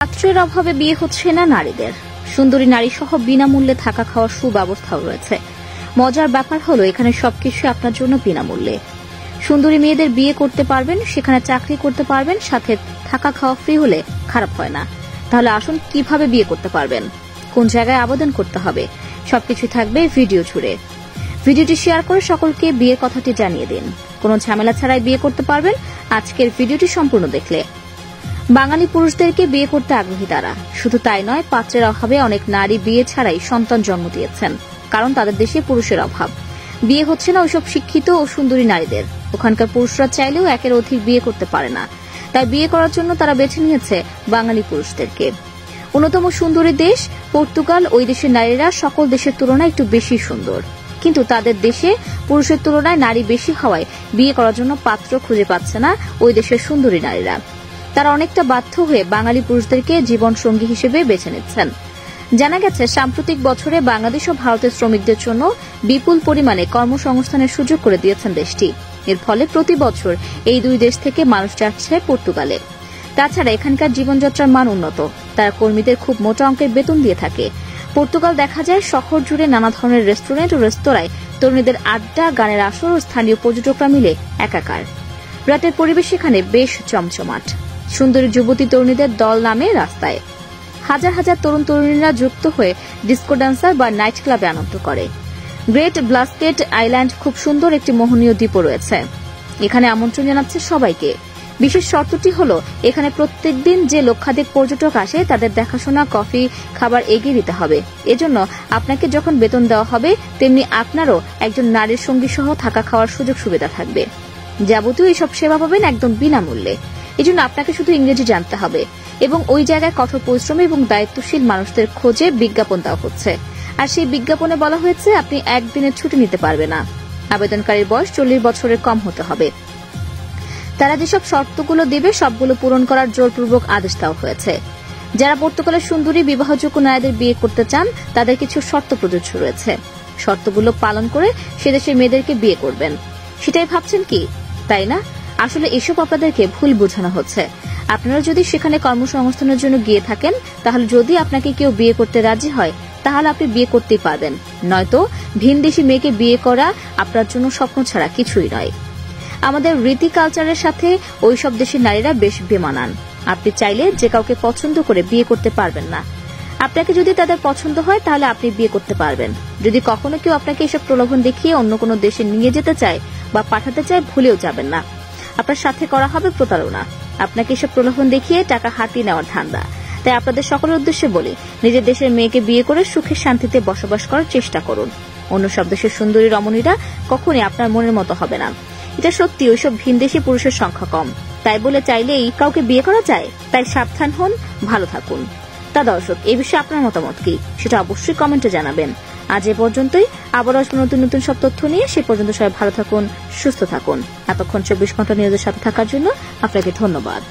পাত্রের অভাবে বিয়ে হচ্ছে না নারীদের। সুন্দরী নারী সহ বিনামূল্যে থাকা খাওয়ার সুব্যবস্থাও রয়েছে। মজার ব্যাপার হলো এখানে সবকিছু আপনার জন্য বিনামূল্যে। সুন্দরী মেয়েদের বিয়ে করতে পারবেন, সেখানে চাকরি করতে পারবেন, সাথে থাকা খাওয়া ফ্রি হলে খারাপ হয় না। তাহলে আসুন কিভাবে বিয়ে করতে পারবেন, কোন জায়গায় আবেদন করতে হবে, সবকিছু থাকবে ভিডিও জুড়ে। ভিডিওটি শেয়ার করে সকলকে বিয়ের কথাটি জানিয়ে দিন। কোনো ঝামেলা ছাড়াই বিয়ে করতে পারবেন আজকের ভিডিওটি সম্পূর্ণ দেখলে। বাঙালি পুরুষদেরকে বিয়ে করতে আগ্রহী তারা। শুধু তাই নয়, পাত্রের অভাবে অনেক নারী বিয়ে ছাড়াই সন্তান জন্ম দিয়েছেন, কারণ তাদের দেশে পুরুষের অভাব। বিয়ে হচ্ছে না ওইসব শিক্ষিত ও সুন্দরী নারীদের। ওখানকার পুরুষরা চাইলেও একের অধিক বিয়ে করতে পারে না, তাই বিয়ে করার জন্য তারা বেছে নিয়েছে বাঙালি পুরুষদেরকে। অন্যতম সুন্দরী দেশ পর্তুগাল। ওই দেশের নারীরা সকল দেশের তুলনায় একটু বেশি সুন্দর, কিন্তু তাদের দেশে পুরুষের তুলনায় নারী বেশি হওয়ায় বিয়ে করার জন্য পাত্র খুঁজে পাচ্ছে না ওই দেশের সুন্দরী নারীরা। তারা অনেকটা বাধ্য হয়ে বাঙালি পুরুষদেরকে জীবন সঙ্গী হিসেবে বেছে নিচ্ছেন। জানা গেছে, সাম্প্রতিক বছরে বাংলাদেশ ও ভারতের শ্রমিকদের জন্য বিপুল পরিমাণে কর্মসংস্থানের সুযোগ করে দিয়েছেন দেশটি। এর ফলে প্রতি বছর এই দুই দেশ থেকে মানুষ যাচ্ছে পর্তুগালে। তাছাড়া এখানকার জীবনযাত্রার মান উন্নত, তারা কর্মীদের খুব মোটা অঙ্কের বেতন দিয়ে থাকে। পর্তুগাল দেখা যায় শহর জুড়ে নানা ধরনের রেস্টুরেন্ট ও রেস্তোরাঁয় তরুণীদের আড্ডা, গানের আসর ও স্থানীয় পর্যটকরা মিলে একাকার। রাতের পরিবেশ এখানে বেশ জমজমাট। সুন্দরী যুবতী তরুণীদের দল নামে রাস্তায় হাজার হাজার তরুণ তরুণীরা যুক্ত হয়ে ডিস্কো ডান্সার বা নাইট ক্লাবে আনন্দ করে। গ্রেট ব্লাস্কেট আইল্যান্ড খুব সুন্দর একটি মোহনীয় দ্বীপও রয়েছে। এখানে আমন্ত্রণ জানাচ্ছে সবাইকে। বিশেষ শর্তটি হল, এখানে প্রত্যেকদিন যে লক্ষাধিক পর্যটক আসে তাদের দেখাশোনা, কফি, খাবার এগিয়ে দিতে হবে। এজন্য আপনাকে যখন বেতন দেওয়া হবে, তেমনি আপনারও একজন নারীর সঙ্গী সহ থাকা খাওয়ার সুযোগ সুবিধা থাকবে। যাবতীয় এইসব সেবা পাবেন একদম বিনামূল্যে। এজন্য আপনাকে শুধু ইংরেজি জানতে হবে এবং ওই জায়গায় কঠোর পরিশ্রমী এবং দায়িত্বশীল মানুষদের খোঁজে বিজ্ঞাপন দেওয়া হচ্ছে। আর সেই বিজ্ঞাপনে বলা হয়েছে আপনি একদিনের ছুটি নিতে পারবেন না। আবেদনকারীর বয়স 40 বছরের কম হতে হবে। তারা যেসব শর্তগুলো দেবে সবগুলো পূরণ করার জোরপূর্বক আদেশ দেওয়া হয়েছে। যারা পর্তুগালের সুন্দরী বিবাহযোগ্য নারীদের বিয়ে করতে চান তাদের কিছু শর্ত প্রযোজ্য রয়েছে। শর্তগুলো পালন করে সে দেশের মেয়েদেরকে বিয়ে করবেন। সেটাই ভাবছেন কি? তাই না? আসলে এসব আপনাদেরকে ভুল বোঝানো হচ্ছে। আপনারা যদি সেখানে কর্মসংস্থানের জন্য গিয়ে থাকেন, তাহলে যদি আপনাকে কেউ বিয়ে করতে রাজি হয় তাহলে আপনি বিয়ে করতেই পারবেন, নয়তো ভিনদেশী মেয়েকে বিয়ে করা আপনার জন্য স্বপ্ন ছাড়া কিছুই নয়। আমাদের রীতি কালচারের সাথে ওইসব দেশের নারীরা বেশ বেমানান। আপনি চাইলে যে কাউকে পছন্দ করে বিয়ে করতে পারবেন না। আপনাকে যদি তাদের পছন্দ হয় তাহলে আপনি বিয়ে করতে পারবেন। যদি কখনো কেউ আপনাকে এসব প্রলোভন দেখিয়ে অন্য কোনো দেশে নিয়ে যেতে চায় বা পাঠাতে চায়, ভুলেও যাবেন না। আপনার সাথে করা হবে প্রতারণা। আপনাকে এসব প্রলোভন দেখিয়ে টাকা হাতিয়ে নেওয়ার ধান্দা। তাই আপনাদের সকলের উদ্দেশ্যে বলি, নিজের দেশের মেয়েকে বিয়ে করে সুখে শান্তিতে বসবাস করার চেষ্টা করুন। অন্য সব দেশের সুন্দরী রমণীরা কখনই আপনার মনের মতো হবে না। এটা সত্যি, ওইসব ভিনদেশী পুরুষের সংখ্যা কম। তাই বলে চাইলেই কাউকে বিয়ে করা যায়? তাই সাবধান হন, ভালো থাকুন। তা দর্শক, এই বিষয়ে আপনার মতামত কি সেটা অবশ্যই কমেন্টে জানাবেন। আজ এ পর্যন্তই। আবার আসবো নতুন নতুন সব তথ্য নিয়ে। সে পর্যন্ত সবাই ভালো থাকুন, সুস্থ থাকুন। এতক্ষণ 24 ঘন্টা নিউজের সাথে থাকার জন্য আপনাকে ধন্যবাদ।